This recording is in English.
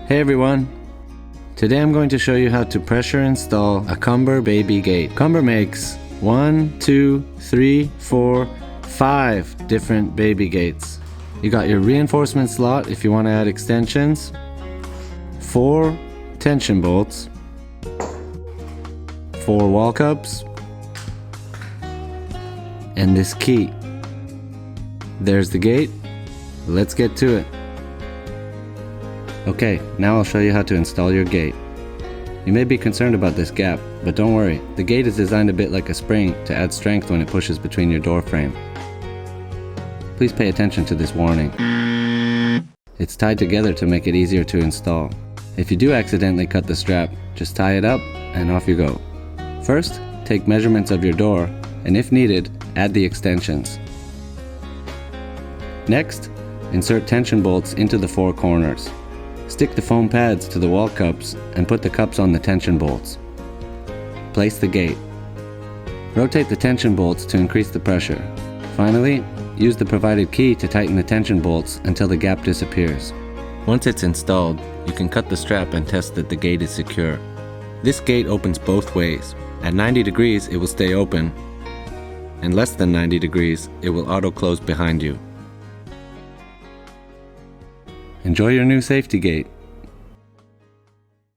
Hey everyone! Today I'm going to show you how to pressure install a Cumbor baby gate. Cumbor makes 1, 2, 3, 4, 5 different baby gates. You got your reinforcement slot if you want to add extensions, 4 tension bolts, 4 wall cups, and this key. There's the gate. Let's get to it. Okay, now I'll show you how to install your gate. You may be concerned about this gap, but don't worry, the gate is designed a bit like a spring to add strength when it pushes between your door frame. Please pay attention to this warning. It's tied together to make it easier to install. If you do accidentally cut the strap, just tie it up and off you go. First, take measurements of your door, and if needed, add the extensions. Next, insert tension bolts into the 4 corners. Stick the foam pads to the wall cups and put the cups on the tension bolts. Place the gate. Rotate the tension bolts to increase the pressure. Finally, use the provided key to tighten the tension bolts until the gap disappears. Once it's installed, you can cut the strap and test that the gate is secure. This gate opens both ways. At 90 degrees, it will stay open, and less than 90 degrees, it will auto-close behind you. Enjoy your new safety gate.